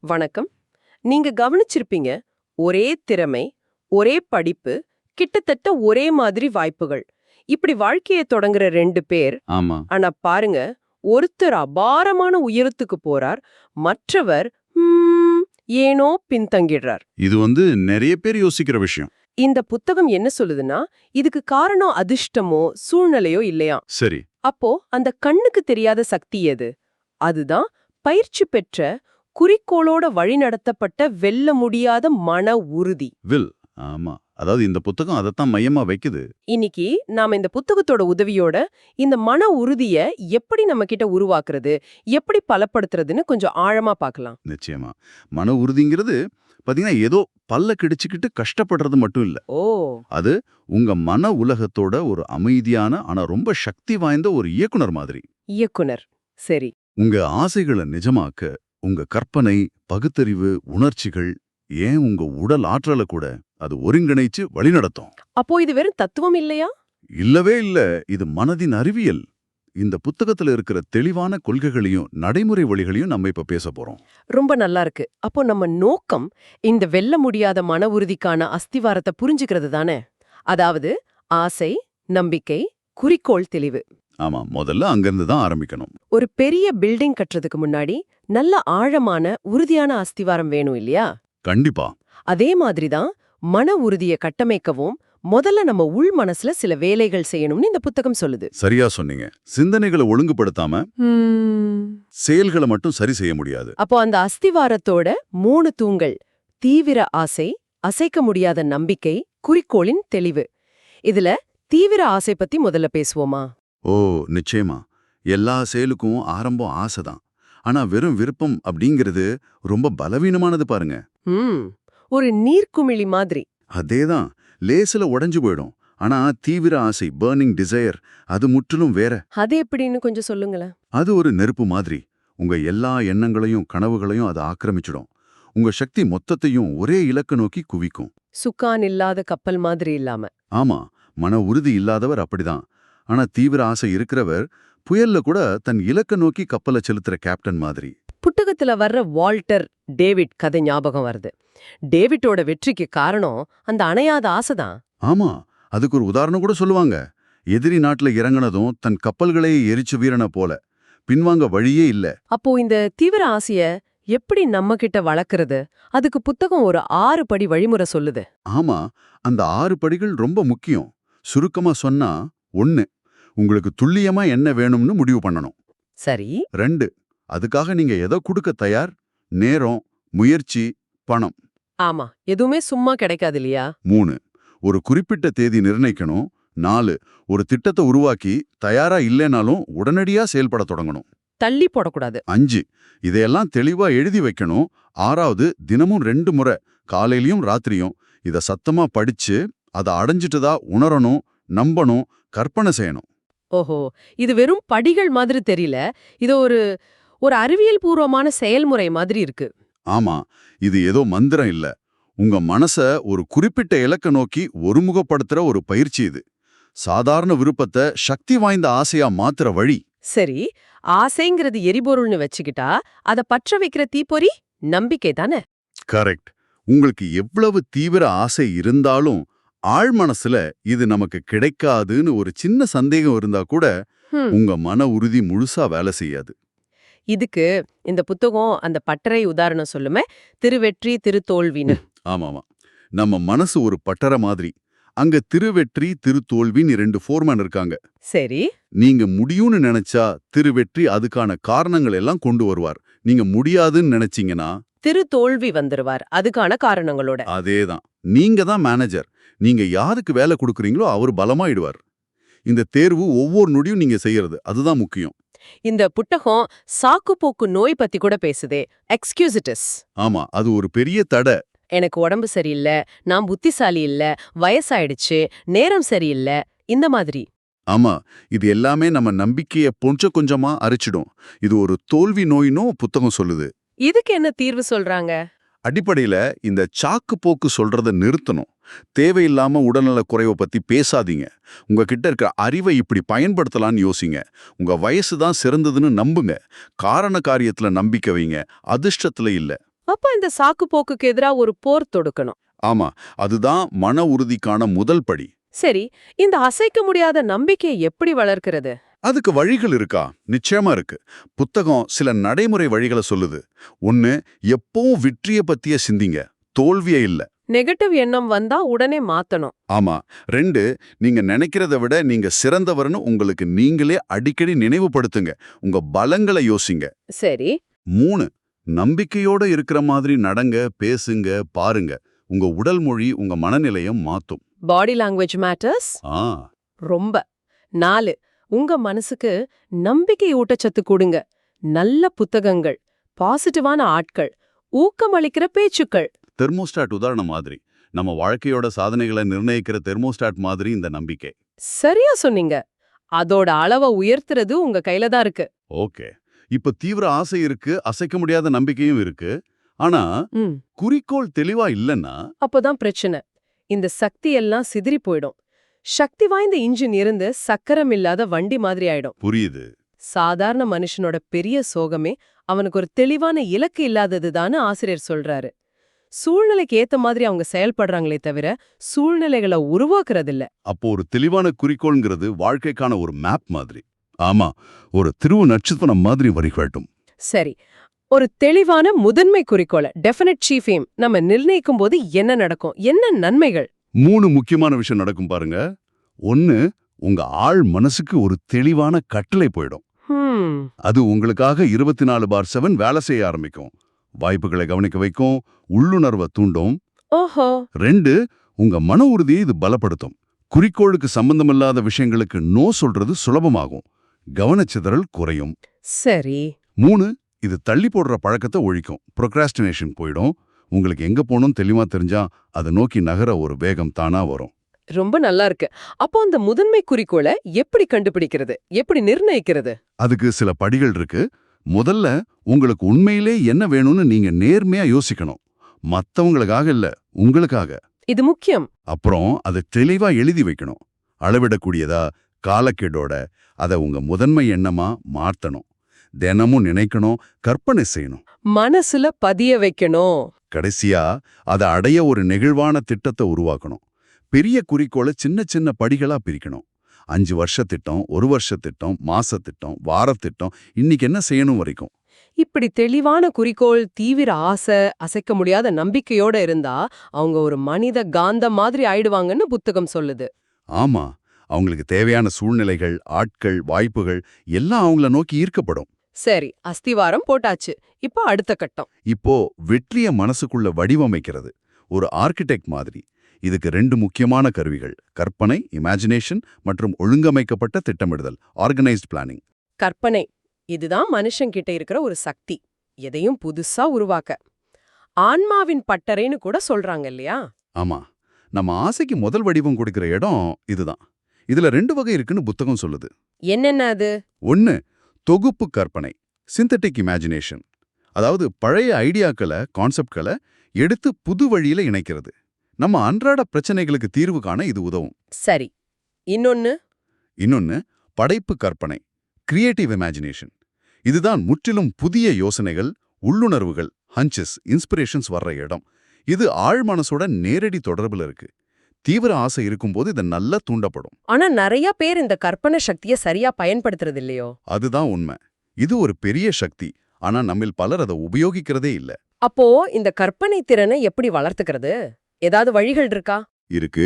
வணக்கம். நீங்க கவனிச்சிருப்பீங்க, ஒரே திறமை, ஒரே படிப்பு, கிட்டத்தட்ட ஒரே மாதிரி வாய்ப்புகள். இப்படி வாழ்க்கைய தொடங்குற 2 பேர். ஆமா. ஆனா பாருங்க, ஒருத்தர் அபாரமான உயரத்துக்கு போறார், மற்றவர் ஏனோ பின்தங்கிடுறார். இது நிறைய பேர் யோசிக்கிற விஷயம். இந்த புத்தகம் என்ன சொல்லுதுன்னா, இதுக்கு காரணம் அதிர்ஷ்டமோ சூழ்நிலையோ இல்லையா. சரி. அப்போ அந்த கண்ணுக்கு தெரியாத சக்தி எது? அதுதான் பயிற்சி பெற்ற, குறிக்கோளோட வழிநடத்தப்பட்ட வெல்ல முடியாத மன உறுதி. ஆமா. அதாவது இந்த புத்தகம் அதைத்தான் மையமா வைக்குது. இன்னைக்கு நாம இந்த புத்தகத்தோட உதவியோட இந்த மன உறுதிய எப்படி நம்ம கிட்ட உருவாக்குறது, எப்படி பலப்படுத்துறதுன்னு கொஞ்சம் ஆழமா பார்க்கலாம். நிச்சயமா. மன உறுதிங்கிறது பாத்தீங்கன்னா ஏதோ பல்ல கிடிச்சுக்கிட்டு கஷ்டப்படுறது மட்டும் இல்ல. ஓ. அது உங்க மன உலகத்தோட ஒரு அமைதியான ஆனா ரொம்ப சக்தி வாய்ந்த ஒரு இயக்குனர் மாதிரி. இயக்குனர். சரி. உங்க ஆசைகளை நிஜமாக்க உங்க கற்பனை, பகுத்தறிவு, உணர்ச்சிகள், ஏன் உங்க உடல் ஆற்றலை கூட அது ஒருங்கிணைச்சு வழிநடத்தும். அப்போ இது வெறும் தத்துவம் இல்லையா? இல்லவே இல்ல. இது மனதின் அறிவியல். இந்த புத்தகத்துல இருக்கிற தெளிவான கொள்கைகளையும் நடைமுறை வழிகளையும் நம்ம இப்ப பேச போறோம். ரொம்ப நல்லா இருக்கு. அப்போ நம்ம நோக்கம் இந்த வெல்ல முடியாத மன உறுதிக்கான அஸ்திவாரத்தை புரிஞ்சுக்கிறது தானே. அதாவது ஆசை, நம்பிக்கை, குறிக்கோள் தெளிவு. ஆமா, முதல்ல அங்கிருந்து தான் ஆரம்பிக்கணும். ஒரு பெரிய பில்டிங் கட்டுறதுக்கு முன்னாடி நல்ல ஆழமான உறுதியான அஸ்திவாரம் வேணும் இல்லையா? கண்டிப்பா. அதே மாதிரிதான் மன உறுதிய கட்டமைக்கவும் முதல்ல நம்ம உள் மனசுல சில வேலைகள் செய்யணும்னு இந்த புத்தகம் சொல்லுது. சரியா சொன்னீங்க. சிந்தனைகளை ஒழுங்குபடுத்தாம செயல்களை மட்டும் சரி செய்ய முடியாது. அப்போ அந்த அஸ்திவாரத்தோட 3 தூண்கள்: தீவிர ஆசை, அசைக்க முடியாத நம்பிக்கை, குறிக்கோளின் தெளிவு. இதுல தீவிர ஆசை பத்தி முதல்ல பேசுவோமா? ஓ, நிச்சயமா. எல்லா செயலுக்கும் ஆரம்பம் ஆசைதான். ஆனா வெறும் விருப்பம் அப்படிங்கிறது ரொம்ப பலவீனமானது பாருங்க. ஒரு நீர்க்குமிழி மாதிரி. அதேதான். லேசில உடைஞ்சு போயிடும். ஆனா தீவிர ஆசை, பர்னிங் டிசையர், அது முற்றிலும் வேற. அது எப்படின்னு கொஞ்சம் சொல்லுங்களேன். அது ஒரு நெருப்பு மாதிரி. உங்க எல்லா எண்ணங்களையும் கனவுகளையும் அது ஆக்கிரமிச்சிடும். உங்க சக்தி மொத்தத்தையும் ஒரே இலக்க நோக்கி குவிக்கும். சுக்கான் இல்லாத கப்பல் மாதிரி இல்லாம. ஆமா, மன உறுதி இல்லாதவர் அப்படிதான். ஆனா தீவிர ஆசை இருக்கிறவர் புயல்ல கூட தன் இலக்க நோக்கி கப்பலை செலுத்துற கேப்டன் மாதிரி. புத்தகத்துல வர்ற வால்டர் டேவிட் கதை ஞாபகம் வருது. டேவிட்டோட வெற்றிக்கு காரணம் அந்த அணையாத ஆசைதான். ஆமா, அதுக்கு ஒரு உதாரணம் கூட சொல்லுவாங்க. எதிரி நாட்டுல இறங்கினதும் தன் கப்பல்களையே எரிச்சு வீரன போல பின்வாங்க வழியே இல்ல. அப்போ இந்த தீவிர ஆசைய எப்படி நம்ம கிட்ட வளர்க்கறது? அதுக்கு புத்தகம் ஒரு 6 படி வழிமுறை சொல்லுது. ஆமா, அந்த 6 படிகள் ரொம்ப முக்கியம். சுருக்கமா சொன்னா, 1, உங்களுக்கு துல்லியமா என்ன வேணும்னு முடிவு பண்ணணும். சரி. 2, அதுக்காக நீங்க எதை கொடுக்க தயார்? நேரம், முயற்சி, பணம். ஆமா, எதுவுமே சும்மா கிடைக்காது இல்லையா? 3, ஒரு குறிப்பிட்ட தேதி நிர்ணயிக்கணும். 4, ஒரு திட்டத்தை உருவாக்கி தயாரா இல்லைனாலும் உடனடியா செயல்பட தொடங்கணும். தள்ளி போடக்கூடாது. 5, இதையெல்லாம் தெளிவா எழுதி வைக்கணும். 6வது, தினமும் 2 முறை, காலையிலயும் ராத்திரியும் இத சத்தமா படிச்சு அதை அடைஞ்சிட்டுதா உணரணும், நம்பணும், கற்பனை செய்யணும். ஓஹோ, இது வெறும் படிகள் மாதிரி தெரியல. இது ஒரு ஒரு அறிவியல் பூர்வமான செயல்முறை மாதிரி இருக்கு. ஆமா, இது ஏதோ மந்திரம் இல்ல. உங்க மனச ஒரு குறிப்பிட்ட இலக்க நோக்கி ஒருமுகப்படுத்துற ஒரு பயிற்சி இது. சாதாரண விருப்பத்தை சக்தி வாய்ந்த ஆசையா மாத்துற வழி. சரி, ஆசைங்கிறது எரிபொருள்னு வச்சுக்கிட்டா அத பற்ற வைக்கிற தீப்பொறி நம்பிக்கை தானே? கரெக்ட். உங்களுக்கு எவ்வளவு தீவிர ஆசை இருந்தாலும் ஆழ் மனசுல இது நமக்கு கிடைக்காதுன்னு ஒரு சின்ன சந்தேகம் இருந்தா கூட உங்க மன உறுதி முழுசா வேலை செய்யாது. இதுக்கு இந்த புத்தகம் அந்த பட்டறை உதாரணம் சொல்லுமே, திருவெற்றி திருத்தோல்வின்னு. ஆமாமா, நம்ம மனசு ஒரு பட்டறை மாதிரி. அங்க திருவெற்றி திருத்தோல்வின்னு 2 ஃபோர்மேன் இருக்காங்க. சரி. நீங்க முடியும்னு நினைச்சா திருவெற்றி அதுக்கான காரணங்கள் எல்லாம் கொண்டு வருவார். நீங்க முடியாதுன்னு நினைச்சீங்கன்னா திருத்தோல்வி வந்துருவார் அதுக்கான காரணங்களோட. அதேதான். நீங்க தான் மேனேஜர். நீங்க யாருக்கு வேலை கொடுக்குறீங்களோ அவர் பலமாயிடுவார். இந்த தேர்வு ஒவ்வொரு நொடியும் நீங்க செய்யறது, அதுதான் முக்கியம். இந்த புத்தகம் சாக்குப்போக்கு நோய் பத்தி கூட பேசுதே, எக்ஸ்கியூசிட்டிஸ். ஆமா, அது ஒரு பெரிய தடை. எனக்கு உடம்பு சரியில்லை, நான் புத்திசாலி இல்ல, வயசாயிடுச்சு, நேரம் சரியில்லை, இந்த மாதிரி. ஆமா, இது எல்லாமே நம்ம நம்பிக்கைய கொஞ்சமா அரிச்சிடும். இது ஒரு தோல்வி நோயினோ புத்தகம் சொல்லுது. இதுக்கு என்ன தீர்வு சொல்றாங்க? அடிப்படையில இந்த சாக்கு போக்கு சொல்றத நிறுத்தணும். தேவையில்லாம உடல்நல குறைவை பத்தி பேசாதீங்க. உங்ககிட்ட இருக்கிற அறிவை இப்படி பயன்படுத்தலான்னு யோசிங்க. உங்க வயசு தான் சிறந்ததுன்னு நம்புங்க. காரண காரியத்துல நம்பிக்கை வைங்க, அதிர்ஷ்டத்துல இல்ல. அப்ப இந்த சாக்கு போக்குக்கு எதிரா ஒரு போர் தொடுக்கணும். ஆமா, அதுதான் மன உறுதிக்கான முதல் படி. சரி, இந்த அசைக்க முடியாத நம்பிக்கையை எப்படி வளர்க்கிறது? அதுக்கு வழிகள் இருக்கா? நிச்சயமா இருக்கு. புத்தகம் சில நடைமுறை வழிகளை சொல்லுது. ஒன்னு, எப்பவும் வெற்றிய பத்திய சிந்திங்க, தோல்வியே இல்ல. நெகட்டிவ் எண்ணம் வந்தா உடனே மாத்தணும். ஆமா. 2, நீங்க நினைக்கிறத விட நீங்க சிறந்தவர்னு உங்களுக்கு நீங்களே அடிக்கடி நினைவுபடுத்துங்க. உங்க பலங்களை யோசிங்க. சரி. 3, நம்பிக்கையோட இருக்கிற மாதிரி நடங்க, பேசுங்க, பாருங்க. உங்க உடல் மொழி உங்க மனநிலையம் மாத்தும். Body language matters. ஆ, ரொம்ப. 4, உங்க மனசுக்கு நம்பிக்கை ஊட்டச்சத்து கொடுங்க. நல்ல புத்தகங்கள், பாசிட்டிவான ஆட்கள், ஊக்கமளிக்கிற பேச்சுக்கள். தெர்மோஸ்டாட் உதாரணம் மாதிரி. நம்ம வாழ்க்கையோட சாதனைகளை நிர்ணயிக்கிற தெர்மோஸ்டாட் மாதிரி இந்த நம்பிக்கை. சரியா சொன்னீங்க. அதோட அளவை உயர்த்துறது உங்க கையில தான் இருக்கு. ஓகே. இப்ப தீவிர ஆசை இருக்கு, அசைக்க முடியாத நம்பிக்கையும் இருக்கு. ஆனா ம். குறிக்கோள் தெளிவா இல்லன்னா அப்போதான் பிரச்சனை. இந்த சக்தி எல்லாம் சிதறி போயிடும். சக்தி வாய்ந்த இன்ஜின் இருந்து சக்கரம் இல்லாத வண்டி மாதிரி ஆயிடும். புரியுது. சாதாரண மனுஷனோட பெரிய சோகமே அவனுக்கு ஒரு தெளிவான இலக்கு இல்லாததுதான்னு ஆசிரியர் சொல்றாரு. சூழ்நிலைக்கு ஏத்த மாதிரி அவங்க செயல்படுறாங்களே தவிர சூழ்நிலைகளை உருவாக்குறதில்ல. அப்போ ஒரு தெளிவான குறிக்கோள்ங்கிறது வாழ்க்கைக்கான ஒரு மேப் மாதிரி. ஆமா, ஒரு திருவு நட்சத்திரம் மாதிரி வரிகாட்டும். சரி, ஒரு தெளிவான முதன்மை குறிக்கோள டெஃபினட் சீஃப் எய்ம் நம்ம நிர்ணயிக்கும் போது என்ன நடக்கும், என்ன நன்மைகள்? 3 முக்கியமான விஷயம் நடக்கும் பாருங்க. 1, உங்க ஆள் மனசுக்கு ஒரு தெளிவான கட்டளை போயிடும். அது உங்களுக்காக 24/7 வேலை செய்ய ஆரம்பிக்கும். வாய்ப்புகளை கவனிக்க வைக்கும், உள்ளுணர்வை தூண்டும். ஓஹோ. 2, உங்க மன உறுதியை இது பலப்படுத்தும். குறிக்கோளுக்கு சம்பந்தமில்லாத விஷயங்களுக்கு நோ சொல்றது சுலபமாகும். கவனச்சிதறல் குறையும். சரி. 3, இது தள்ளி போடுற பழக்கத்தை ஒழிக்கும். ப்ரொக்ராஸ்டினேஷன் போயிடும். உங்களுக்கு எங்க போகணும்னு தெளிவா தெரிஞ்சா அதை நோக்கி நகர ஒரு வேகம் தானா வரும். ரொம்ப நல்லா இருக்கு. அப்போ அந்த முதன்மை குறிக்கோளை எப்படி கண்டுபிடிக்கிறது, எப்படி நிர்ணயிக்கிறது? அதுக்கு சில படிகள் இருக்கு. முதல்ல உங்களுக்கு உண்மையிலே என்ன வேணும்னு நீங்க நேர்மையா யோசிக்கணும். மத்தவங்களுக்காக இல்ல, உங்களுக்காக. இது முக்கியம். அப்புறம் அதை தெளிவா எழுதி வைக்கணும். அளவிடக்கூடியதா, காலக்கெடோட. அதை உங்க முதன்மை எண்ணமா மாத்தணும். தினமும் நினைக்கணும், கற்பனை செய்யணும். மனசுல பதிய வைக்கணும். கடைசியா அதை அடைய ஒரு நெகிழ்வான திட்டத்தை உருவாக்கணும். பெரிய குறிக்கோளை சின்ன சின்ன படிகளா பிரிக்கணும். 5 வருஷ திட்டம், 1 வருஷ திட்டம், மாச திட்டம், வாரத்திட்டம், இன்னைக்கு என்ன செய்யணும் வரைக்கும். இப்படி தெளிவான குறிக்கோள், தீவிர ஆசை, அசைக்க முடியாத நம்பிக்கையோட இருந்தா அவங்க ஒரு மனித காந்தம் மாதிரி ஆயிடுவாங்கன்னு புத்தகம் சொல்லுது. ஆமா, அவங்களுக்கு தேவையான சூழ்நிலைகள், ஆட்கள், வாய்ப்புகள் எல்லாம் அவங்கள நோக்கி ஈர்க்கப்படும். சரி, அஸ்திவாரம் போட்டாச்சு. இப்போ அடுத்த கட்டம். இப்போ வெற்றிய மனசுக்குள்ள வடிவமைக்கிறது. ஒரு ஆர்கிடெக்ட் மாதிரி. இதுக்கு 2 முக்கியமான கருவிகள்: கற்பனை, இமேஜினேஷன், மற்றும் ஒழுங்கமைக்கப்பட்ட திட்டமிடுதல், ஆர்கனைஸ்ட் பிளானிங். கற்பனை, இதுதான் மனுஷங்கிட்ட இருக்கிற ஒரு சக்தி, எதையும் புதுசா உருவாக்க. ஆன்மாவின் பட்டறைன்னு கூட சொல்றாங்க இல்லையா? ஆமா, நம்ம ஆசைக்கு முதல் வடிவம் கொடுக்கிற இடம் இதுதான். இதுல 2 வகை இருக்குன்னு புத்தகம் சொல்லுது. என்னென்ன அது? 1, தொகுப்பு கற்பனை, சிந்தட்டிக் இமேஜினேஷன். அதாவது பழைய ஐடியாக்களை, கான்செப்ட்களை எடுத்து புது வழியில இணைக்கிறது. நம்ம அன்றாட பிரச்சனைகளுக்கு தீர்வு காண இது உதவும். சரி. இன்னொன்னு படைப்பு கற்பனை, கிரியேட்டிவ் இமேஜினேஷன். இதுதான் முற்றிலும் புதிய யோசனைகள், உள்ளுணர்வுகள், ஹஞ்சஸ், இன்ஸ்பிரேஷன்ஸ் வர்ற இடம். இது ஆழ் மனசோட நேரடி தொடர்புல இருக்கு. தீவிர ஆசை இருக்கும்போது இது நல்லா தூண்டப்படும். ஆனா நிறைய பேர் இந்த கற்பனை சக்தியை சரியா பயன்படுத்துறது இல்லையோ? அதுதான் உண்மை. இது ஒரு பெரிய சக்தி. ஆனா நம்மில் பலர் அதை உபயோகிக்கிறதே இல்ல. அப்போ இந்த கற்பனை திறனை எப்படி வளர்த்துக்கிறது? ஏதாவது வழிகள் இருக்கா? இருக்கு.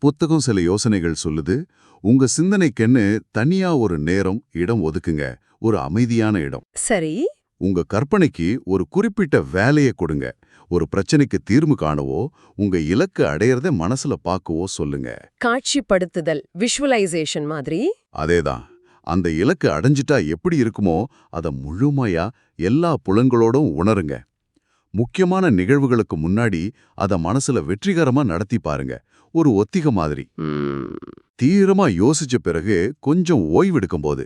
புத்தகம் சில யோசனைகள் சொல்லுது. உங்க சிந்தனைக்கென்னு தனியா ஒரு நேரம், இடம் ஒதுக்குங்க. ஒரு அமைதியான இடம். சரி. உங்க கற்பனைக்கு ஒரு குறிப்பிட்ட வேலையை கொடுங்க. ஒரு பிரச்சனைக்கு தீர்வு காணவோ, உங்க இலக்கு அடையறத மனசுல பார்க்கவோ சொல்லுங்க. காட்சிப்படுத்துதல், விஷுவலைசேஷன் மாதிரி. அதேதான். அந்த இலக்கு அடைஞ்சிட்டா எப்படி இருக்குமோ அதை முழுமையா எல்லா புலன்களோடும் உணருங்க. முக்கியமான நிகழ்வுகளுக்கு முன்னாடி அதை மனசுல வெற்றிகரமா நடத்தி பாருங்க. ஒரு ஒத்திகை மாதிரி. தீவிரமா யோசிச்ச பிறகு கொஞ்சம் ஓய்வெடுக்கும் போது,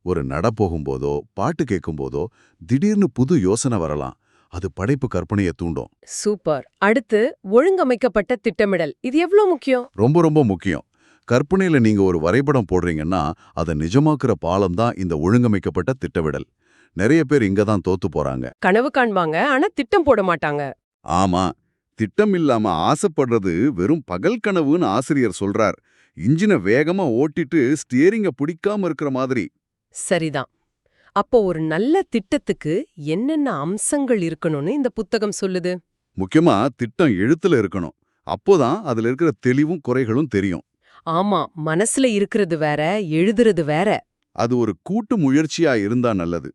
ஒரு நட போகும்போதோ, பாட்டு கேட்கும்போதோ திடீர்னு புது யோசனை வரலாம். அது படைப்பு கற்பனையை தூண்டும். சூப்பர். அடுத்து ஒழுங்கமைக்கப்பட்ட திட்டமிடல். இது எவ்வளவு முக்கியம்? ரொம்ப ரொம்ப முக்கியம். கற்பனையில நீங்க ஒரு வரைபடம் போடுறீங்கன்னா அதை நிஜமாக்குற பாலம் தான் இந்த ஒழுங்கமைக்கப்பட்ட திட்டமிடல். நிறைய பேர் இங்க தான் தோத்து போறாங்க. கனவு காண்பாங்க, ஆனா திட்டம் போட மாட்டாங்க. ஆமா, திட்டம் இல்லாம ஆசைப்படுறது வெறும் பகல் கனவுன்னு ஆசிரியர் சொல்றார். இன்ஜினை வேகமா ஓட்டிட்டு ஸ்டியரிங்க பிடிக்காம இருக்கிற மாதிரி. சரிதான். அப்போ ஒரு நல்ல திட்டத்துக்கு என்னென்ன அம்சங்கள் இருக்கணும்னு இந்த புத்தகம் சொல்லுது? முக்கியமா திட்டம் எழுத்துல இருக்கணும். அப்போதான் அதுல இருக்கிற தெளிவும் குறைகளும் தெரியும். ஆமா, மனசுல இருக்கிறது வேற, எழுதுறது வேற. அது ஒரு கூட்டு முயற்சியா இருந்தா நல்லது.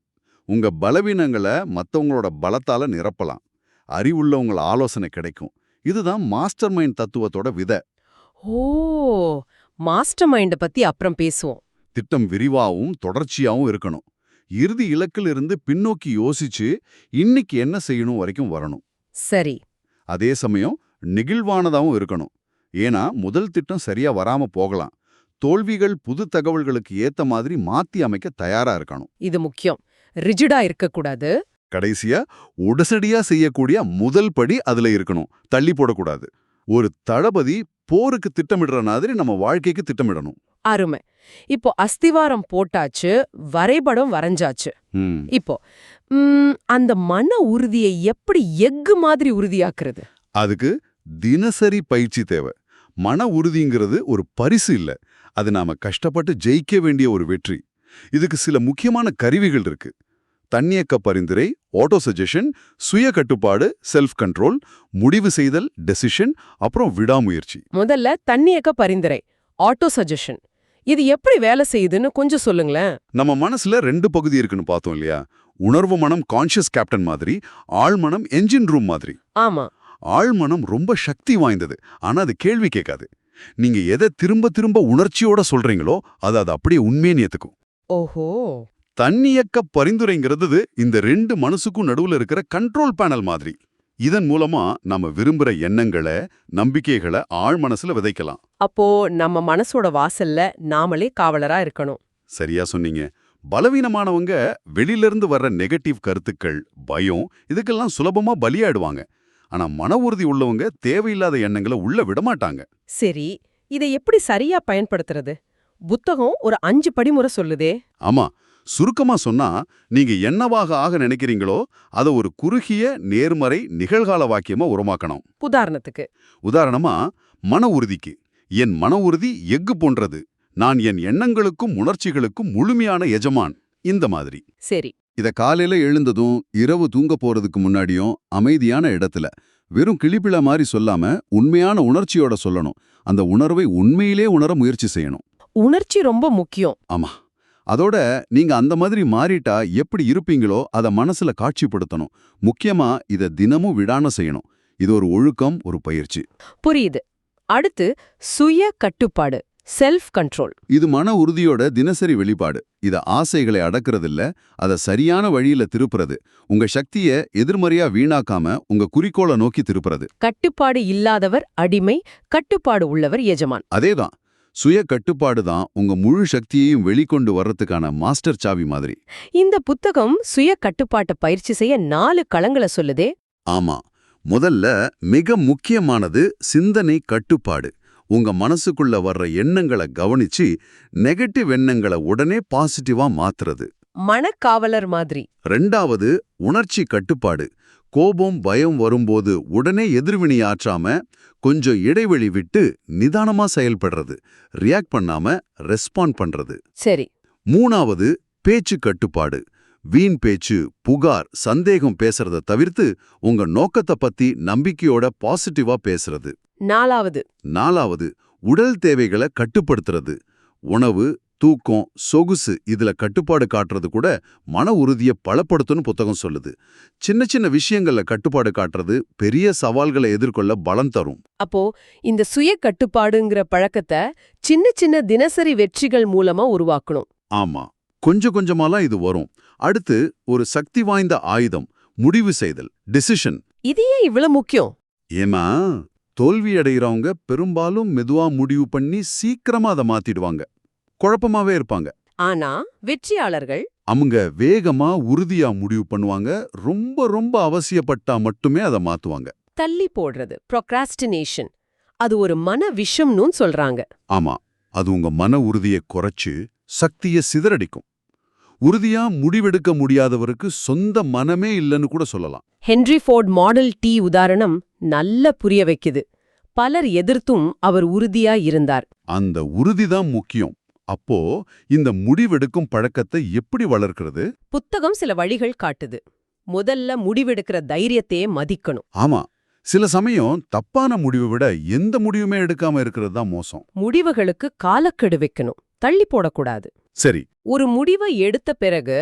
உங்க பலவீனங்களை மத்தவங்களோட பலத்தால நிரப்பலாம். அறிவுள்ளவங்கள ஆலோசனை கிடைக்கும். இதுதான் மாஸ்டர் மைண்ட் தத்துவத்தோட விதை. ஓ, மாஸ்டர் மைண்ட பத்தி அப்புறம் பேசுவோம். திட்டம் விரிவாவும் தொடர்ச்சியாவும் இருக்கணும். இறுதி இலக்கிலிருந்து பின்னோக்கி யோசிச்சு இன்னைக்கு என்ன செய்யணும் வரைக்கும் வரணும். சரி. அதே சமயம் நெகிழ்வானதாவும் இருக்கணும். ஏன்னா முதல் திட்டம் சரியா வராம போகலாம். தோல்விகள் புது தகவல்களுக்கு ஏத்த மாதிரி மாத்தி அமைக்க தயாரா இருக்கணும். இது முக்கியம். ரிஜிடா இருக்கக்கூடாது. கடைசியா உடனடியா செய்யக்கூடிய முதல் படி அதுல இருக்கணும். தள்ளி போடக்கூடாது. ஒரு தளபதி போருக்கு திட்டமிடுற மாதிரி நம்ம வாழ்க்கைக்கு திட்டமிடணும். அருமை. இப்போ அஸ்திவாரம் போட்டாச்சு, வரைபடம் வரைஞ்சாச்சு. இப்போ அந்த மன உறுதியை எப்படி எஃகு மாதிரி உறுதியாக்குறது? அதுக்கு தினசரி பயிற்சி தேவை. மன உறுதிங்கிறது ஒரு பரிசு இல்ல. அது நாம கஷ்டப்பட்டு ஜெயிக்க வேண்டிய ஒரு வெற்றி. இதுக்கு சில முக்கியமான கருவிகள் இருக்கு. தன்னியக்க பரிந்துரை, ஆட்டோ சஜஷன், சுய கட்டுப்பாடு, செல்ஃப் கண்ட்ரோல், முடிவு செய்தல், டெசிஷன், அப்புறம் விடாமுயற்சி. முதல்ல தன்னியக்க பரிந்துரை, ஆட்டோ சஜஷன். இது எப்படி வேலை செய்யுதுன்னு கொஞ்சம் சொல்லுங்களேன். நம்ம மனசுல 2 பகுதி இருக்குன்னு பார்த்தோம் இல்லையா? உணர்வு மனம் கான்ஷியஸ் கேப்டன் மாதிரி, ஆழ்மனம் என்ஜின் ரூம் மாதிரி. ஆமா. ஆழ்மனம் ரொம்ப சக்தி வாய்ந்தது. ஆனா அது கேள்வி கேட்காது. நீங்க எதை திரும்ப திரும்ப உணர்ச்சியோட சொல்றீங்களோ அது அப்படியே உண்மைன்னு ஏத்துக்கும். ஓஹோ. தன்னியக்க பரிந்துரைங்கிறது இந்த 2 மனசுக்கும் நடுவுல இருக்கிற கண்ட்ரோல் பேனல் மாதிரி. இதன் மூலமா நம்ம விரும்புற எண்ணங்களை, நம்பிக்கைகளை ஆழ்மனசுல விதைக்கலாம். அப்போ நம்ம மனசோட வாசல்ல நாமளே காவலரா இருக்கணும். சரியா சொன்னீங்க. பலவீனமானவங்க வெளியிலிருந்து வர்ற நெகட்டிவ் கருத்துக்கள், பயம் இதுக்கெல்லாம் சுலபமா பலியாடுவாங்க. ஆனா மன உறுதி உள்ளவங்க தேவையில்லாத எண்ணங்களை உள்ள விடமாட்டாங்க. சரி, இதை எப்படி சரியா பயன்படுத்துறது? புத்தகம் ஒரு 5 படிமுறை சொல்லுதே. ஆமா, சுருக்கமா சொன்னா நீங்க என்னவாக ஆக நினைக்கிறீங்களோ அதை ஒரு குறுகிய நேர்மறை நிகழ்கால வாக்கியமா உருவாக்கணும். உதாரணமா மன உறுதிக்கு, என் மன உறுதி எஃகு போன்றது, நான் என் எண்ணங்களுக்கும் உணர்ச்சிகளுக்கும் முழுமையான எஜமான், இந்த மாதிரி. சரி. இத காலையில எழுந்ததும் இரவு தூங்க போறதுக்கு முன்னாடியும் அமைதியான இடத்துல வெறும் கிளிப்பிள மாதிரி சொல்லாம உண்மையான உணர்ச்சியோட சொல்லணும். அந்த உணர்வை உண்மையிலே உணர முயற்சி செய்யணும். உணர்ச்சி ரொம்ப முக்கியம். ஆமா. அதோட நீங்க அந்த மாதிரி மாறிட்டா எப்படி இருப்பீங்களோ அதை மனசுல காட்சிப்படுத்தணும். முக்கியமா இத தினமும் விடாம செய்யணும். இது ஒரு ஒழுக்கம், ஒரு பயிற்சி. புரியுது. அடுத்து சுய கட்டுப்பாடு, செல்ஃப் கண்ட்ரோல். இது மன உறுதியோட தினசரி வெளிப்பாடு. இத ஆசைகளை அடக்குறதில்ல, அதை சரியான வழியில திருப்புறது. உங்க சக்தியை எதிர்மறையா வீணாக்காம உங்க குறிக்கோளை நோக்கி திருப்புறது. கட்டுப்பாடு இல்லாதவர் அடிமை, கட்டுப்பாடு உள்ளவர் எஜமான். அதேதான். சுய கட்டுப்பாடு தான் உங்க முழு சக்தியையும் வெளிக்கொண்டு வர்றதுக்கான மாஸ்டர் சாவி மாதிரி. இந்த புத்தகம் சுய கட்டுப்பாட்டை பயிற்சி செய்ய 4 களங்களை சொல்லுதே. ஆமா. முதல்ல மிக முக்கியமானது சிந்தனை கட்டுப்பாடு. உங்க மனசுக்குள்ள வர்ற எண்ணங்களை கவனிச்சு நெகட்டிவ் எண்ணங்களை உடனே பாசிட்டிவா மாத்துறது. மனக்காவலர் மாதிரி. 2வது உணர்ச்சி கட்டுப்பாடு. கோபம், பயம் வரும்போது உடனே எதிர்வினையாற்றாம கொஞ்சம் இடைவெளி விட்டு நிதானமா செயல்படுறது. ரியாக்ட் பண்ணாம ரெஸ்பாண்ட் பண்றது. சரி. 3வது பேச்சு கட்டுப்பாடு. வீண் பேச்சு, புகார், சந்தேகம் பேசுறத தவிர்த்து உங்க நோக்கத்தை பத்தி நம்பிக்கையோட பாசிட்டிவா பேசுறது. 4வது உடல் தேவைகளை கட்டுப்படுத்துறது. உணவு, தூக்கம், சொகுசு இதுல கட்டுப்பாடு காட்டுறது கூட மன உறுதியை பலப்படுத்தும்னு புத்தகம் சொல்லுது. சின்ன சின்ன விஷயங்கள்ல கட்டுப்பாடு காட்டுறது பெரிய சவால்களை எதிர்கொள்ள பலம் தரும். அப்போ இந்த சுய கட்டுப்பாடுங்கிற பழக்கத்தை சின்ன சின்ன தினசரி வெற்றிகள் மூலமா உருவாக்கணும். ஆமா, கொஞ்சம் கொஞ்சமாலாம் இது வரும். அடுத்து ஒரு சக்தி வாய்ந்த ஆயுதம், முடிவு செய்தல், டெசிஷன். இது ஏன் இவ்வளவு முக்கியம்? ஏமா, தோல்வி அடைகிறவங்க பெரும்பாலும் மெதுவா முடிவு பண்ணி சீக்கிரமா அதை மாத்திடுவாங்க. குழப்பமாவே இருப்பாங்க. ஆனா வெற்றியாளர்கள் அவங்க வேகமா உறுதியா முடிவு பண்ணுவாங்க. ரொம்ப ரொம்ப அவசியப்பட்டா மட்டுமே அதை மாத்துவாங்க. தள்ளி போடுறது, ப்ரோக்ராஸ்டினேஷன், அது ஒரு மன விஷம்னு சொல்றாங்க. ஆமா, அது உங்க மன உறுதியை குறைச்சு சக்தியை சிதறடிக்கும். உறுதியா முடிவெடுக்க முடியாதவருக்கு சொந்த மனமே இல்லைன்னு கூட சொல்லலாம். ஹென்றி ஃபோர்ட் மாடல் டி உதாரணம் நல்ல புரிய வைக்குது. பலர் எதிர்த்தும் அவர் உறுதியா இருந்தார். அந்த உறுதிதான் முக்கியம். அப்போ இந்த முடிவெடுக்கும் பழக்கத்தை எப்படி வளர்க்கிறது? புத்தகம் சில வழிகள் காட்டுது. முதல்ல முடிவெடுக்கிற தைரியத்தையே மதிக்கணும். ஆமா, சில சமயம் தப்பான முடிவை விட எந்த முடிவுமே எடுக்காம இருக்கிறது தான் மோசம். முடிவுகளுக்கு காலக்கெடு வைக்கணும், தள்ளி போடக்கூடாது. சரி, ஒரு முடிவை எடுத்த பிறகு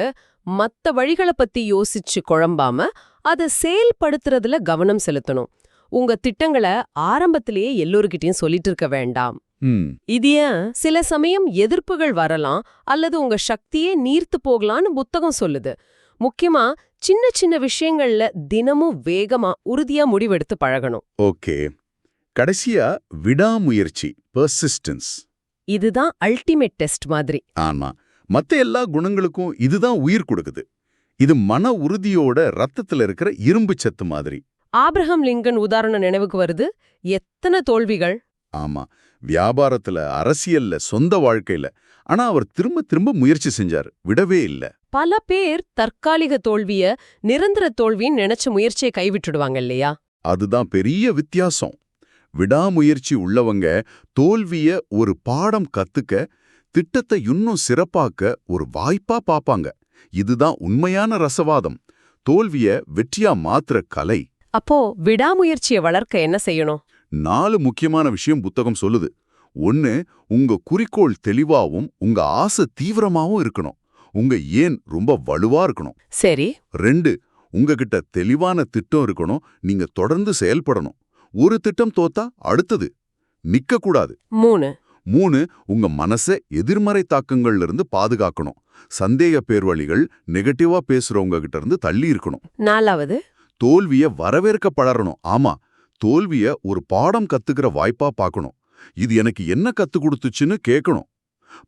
மத்த வழிகளை பத்தி யோசிச்சு குழம்பாம அதை செயல்படுத்துறதுல கவனம் செலுத்தணும். உங்க திட்டங்களை ஆரம்பத்திலேயே எல்லோருக்கிட்டையும் சொல்லிட்டு இருக்க வேண்டாம். இது ஏன் சில சமயம் எதிர்ப்புகள் வரலாம் அல்லது உங்க சக்தியே நீர்த்து போகலான்னு புத்தகம் சொல்லுது. முக்கியமா சின்ன சின்ன விஷயங்கள்ல தினமும் வேகமா உறுதியா முடிவெடுத்து பழகணும். ஓகே. கடைசியா விடாமுயற்சி, பெர்சிஸ்டன்ஸ். இதுதான் அல்டிமேட் டெஸ்ட் மாதிரி. ஆமா, மத்த எல்லா குணங்களுக்கும் இதுதான் உயிர் கொடுக்குது. இது மன உறுதியோட ரத்தத்துல இருக்கிற இரும்பு சத்து மாதிரி. ஆப்ரஹாம் லிங்கன் உதாரணம் நினைவுக்கு வருது. எத்தனை தோல்விகள்! ஆமா, வியாபாரத்துல, அரசியல்ல, சொந்த வாழ்க்கையில. ஆனா அவர் திரும்ப திரும்ப முயற்சி செஞ்சார், விடவே இல்ல. பல பேர் தற்காலிக தோல்விய நிரந்தர தோல்வின்னு நினைச்ச முயற்சியை கைவிட்டுடுவாங்க இல்லையா? அதுதான் பெரிய வித்தியாசம். விடாமுயற்சி உள்ளவங்க தோல்விய ஒரு பாடம் கத்துக்க, திட்டத்தை இன்னும் சிறப்பாக்க ஒரு வாய்ப்பா பாப்பாங்க. இதுதான் உண்மையான ரசவாதம். தோல்விய வெற்றியா மாத்திர கலை. அப்போ விடாமுயற்சியை வளர்க்க என்ன செய்யணும்? 4 முக்கியமான விஷயம் புத்தகம் சொல்லுது. 1, உங்க குறிக்கோள் தெளிவாவும் உங்க ஆசை தீவிரமாவும் இருக்கணும். உங்க ஏன் ரொம்ப வலுவா இருக்கணும். சரி. 2, உங்ககிட்ட தெளிவான திட்டம் இருக்கணும். நீங்க தொடர்ந்து செயல்படணும். ஒரு திட்டம் தோத்தா அடுத்தது நிக்க கூடாது. 3, உங்க மனசை எதிர்மறை தாக்கங்கள்ல இருந்து பாதுகாக்கணும். சந்தேக பேர்வழிகள், நெகட்டிவா பேசுறவங்க கிட்ட இருந்து தள்ளி இருக்கணும். 4, தோல்விய வரவேற்க பழறணும். ஆமா, தோல்விய ஒரு பாடம் கத்துக்கிற வாய்ப்பா பார்க்கணும். இது எனக்கு என்ன கத்து கொடுத்துச்சுன்னு கேட்கணும்.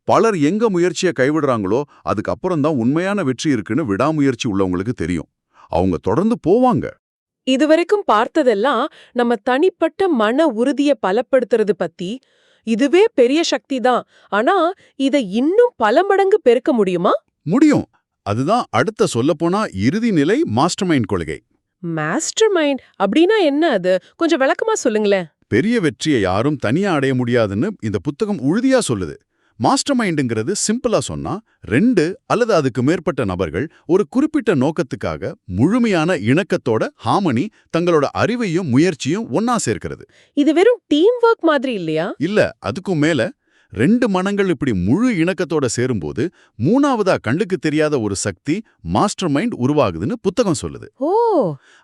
பலர் எங்க முயற்சியை கைவிடுறாங்களோ அதுக்கப்புறம் தான் உண்மையான வெற்றி இருக்குன்னு விடாமுயற்சி உள்ளவங்களுக்கு தெரியும். அவங்க தொடர்ந்து போவாங்க. இதுவரைக்கும் பார்த்ததெல்லாம் நம்ம தனிப்பட்ட மன உறுதியை பலப்படுத்துறது பத்தி. இதுவே பெரிய சக்தி தான். ஆனா இதை இன்னும் பல மடங்கு பெருக்க முடியுமா? முடியும். அதுதான் அடுத்த சொல்லப்போனா இறுதி நிலை மாஸ்டர்மைண்ட் கொள்கை. மாஸ்டர் மைண்ட் அப்படின்னா என்ன? அது கொஞ்சம் விளக்கமா சொல்லுங்களேன். பெரிய வெற்றியை யாரும் தனியா அடைய முடியாதுன்னு இந்த புத்தகம் உறுதியா சொல்லுது. மாஸ்டர் மைண்டுங்கிறது சிம்பிளா சொன்னா 2 அல்லது அதுக்கு மேற்பட்ட நபர்கள் ஒரு குறிப்பிட்ட நோக்கத்துக்காக முழுமையான இணக்கத்தோட ஹார்மனி தங்களோட அறிவையும் முயற்சியும் ஒன்னா சேர்க்கிறது. இது வெறும் டீம் ஒர்க் மாதிரி இல்லையா? இல்ல, அதுக்கும் மேல 2 மனங்கள் இப்படி முழு இணக்கத்தோட சேரும்போது 3வதா கண்ணுக்கு தெரியாத ஒரு சக்தி மாஸ்டர் மைண்ட் உருவாகுதுன்னு புத்தகம் சொல்லுது. ஓ,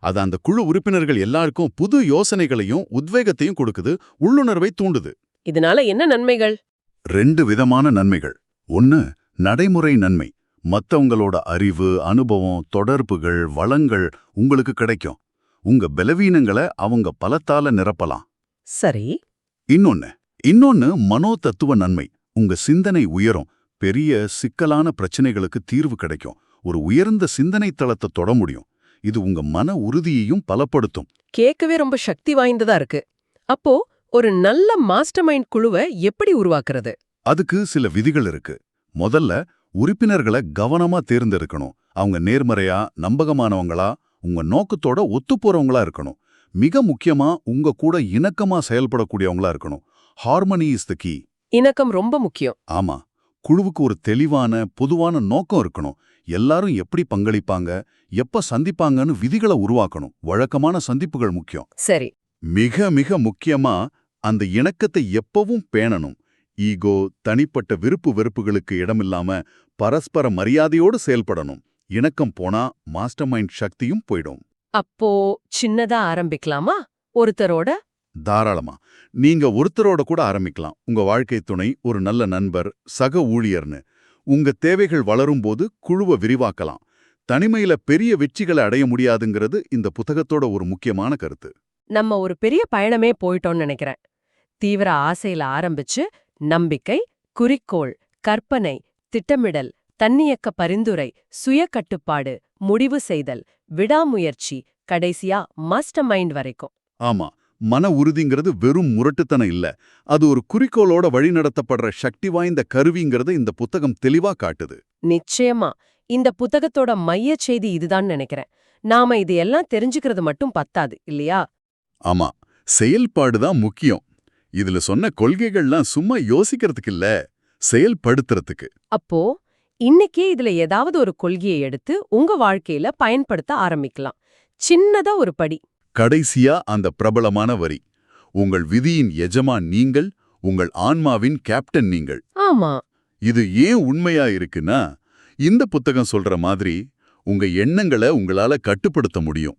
அது அந்த குழு உறுப்பினர்கள் எல்லாருக்கும் புது யோசனைகளையும் உத்வேகத்தையும் கொடுக்குது, உள்ளுணர்வை தூண்டுது. இதனால என்ன நன்மைகள்? 2 விதமான நன்மைகள். 1, நடைமுறை நன்மை. மத்தவங்களோட அறிவு, அனுபவம், தொடர்புகள், வளங்கள் உங்களுக்கு கிடைக்கும். உங்க பலவீனங்களை அவங்க பலத்தால நிரப்பலாம். சரி. இன்னொன்னு மனோ தத்துவ நன்மை. உங்க சிந்தனை உயரும். பெரிய சிக்கலான பிரச்சனைகளுக்கு தீர்வு கிடைக்கும். ஒரு உயர்ந்த சிந்தனை தளத்தை தொட முடியும். இது உங்க மன உறுதியையும் பலப்படுத்தும். கேட்கவே ரொம்ப சக்தி வாய்ந்ததா இருக்கு. அப்போ ஒரு நல்ல மாஸ்டர் மைண்ட் குழுவை எப்படி உருவாக்குறது? அதுக்கு சில விதிகள் இருக்கு. முதல்ல, உறுப்பினர்களை கவனமா தேர்ந்தெடுக்கணும். அவங்க நேர்மறையா, நம்பகமானவங்களா, உங்க நோக்கத்தோட ஒத்துப்போறவங்களா இருக்கணும். மிக முக்கியமா உங்க கூட இணக்கமா செயல்படக்கூடியவங்களா இருக்கணும். Harmony is the key. இணக்கம் ரொம்ப முக்கியம். ஆமா, குழுவுக்கு ஒரு தெளிவான பொதுவான நோக்கம் இருக்கணும். எல்லாரும் எப்படி பங்களிப்பாங்க, எப்ப சந்திப்பாங்கன்னு விதிகளை உருவாக்கணும். வழக்கமான சந்திப்புகள் முக்கியம். சரி. மிக மிக முக்கியமா அந்த இணக்கத்தை எப்பவும் பேணணும். ஈகோ, தனிப்பட்ட விருப்பு வெறுப்புகளுக்கு இடமில்லாம பரஸ்பர மரியாதையோடு செயல்படணும். இணக்கம் போனா மாஸ்டர் மைண்ட் சக்தியும் போயிடும். அப்போ சின்னதா ஆரம்பிக்கலாமா? ஒருத்தரோட? தாராளமா. நீங்க ஒருத்தரோட கூட ஆரம்பிக்கலாம். உங்க வாழ்க்கை துணை, ஒரு நல்ல நண்பர், சக ஊழியர்னு. உங்க தேவைகள் வளரும்போது குழுவை விரிவாக்கலாம். தனிமையில பெரிய வெற்றிகளை அடைய முடியாதுங்கிறது இந்த புத்தகத்தோட ஒரு முக்கியமான கருத்து. நம்ம ஒரு பெரிய பயணமே போயிட்டோம்னு நினைக்கிறேன். தீவிர ஆசையில ஆரம்பிச்சு நம்பிக்கை, குறிக்கோள், கற்பனை, திட்டமிடல், தன்னியக்க பரிந்துரை, சுய கட்டுப்பாடு, முடிவு செய்தல், விடாமுயற்சி, கடைசியா மாஸ்டர் மைண்ட் வரைக்கும். ஆமா, மன உறுதிங்கிறது வெறும் முரட்டுத்தனம் இல்ல. அது ஒரு குறிக்கோளோட வழிநடத்தப்படுற சக்தி வாய்ந்த கருவிங்கிறத இந்த புத்தகம் தெளிவா காட்டுது. நிச்சயமா. இந்த புத்தகத்தோட மையச் செய்தி இதுதான் நினைக்கிறேன். நாம இது எல்லாம் தெரிஞ்சுக்கிறது மட்டும் பத்தாது இல்லையா? ஆமா, செயல்பாடு தான் முக்கியம். இதுல சொன்ன கொள்கைகள்லாம் சும்மா யோசிக்கிறதுக்கு இல்ல, செயல்படுத்துறதுக்கு. அப்போ இன்னைக்கே இதுல ஏதாவது ஒரு கொள்கையை எடுத்து உங்க வாழ்க்கையில பயன்படுத்த ஆரம்பிக்கலாம். சின்னதா ஒரு படி. கடைசியா அந்த பிரபலமான வரி, உங்கள் விதியின் எஜமான் நீங்கள், உங்கள் ஆன்மாவின் கேப்டன் நீங்கள். ஆமா. இது ஏன் உண்மையா இருக்குன்னா, இந்த புத்தகம் சொல்ற மாதிரி உங்க எண்ணங்களை உங்களால கட்டுப்படுத்த முடியும்.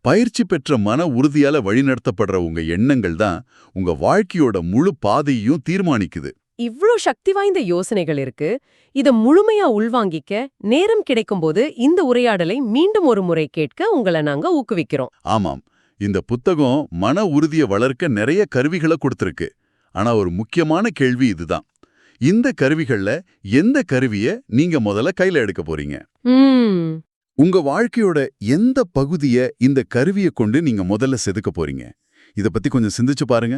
பயிற்சி பெற்ற மன உறுதியால வழிநடத்தப்படுற உங்க எண்ணங்கள் தான் உங்க வாழ்க்கையோட முழு பாதையையும் தீர்மானிக்குது. இவ்ளோ சக்தி வாய்ந்த யோசனைகள் இருக்கு. இத முழுமையா உள்வாங்கிக்க நேரம் கிடைக்கும்போது இந்த உரையாடலை மீண்டும் ஒரு முறை கேட்க உங்களை நாங்க ஊக்குவிக்கிறோம். ஆமாம், இந்த புத்தகம் மன உறுதியை வளர்க்க நிறைய கருவிகளை கொடுத்திருக்கு. ஆனா ஒரு முக்கியமான கேள்வி இதுதான், இந்த கருவிகள்ல எந்த கருவிய நீங்க முதல்ல கையில எடுக்க போறீங்க? உங்க வாழ்க்கையோட எந்த பகுதிய இந்த கருவியை கொண்டு நீங்க முதல்ல செதுக்க போறீங்க? இத பத்தி கொஞ்சம் சிந்திச்சு பாருங்க.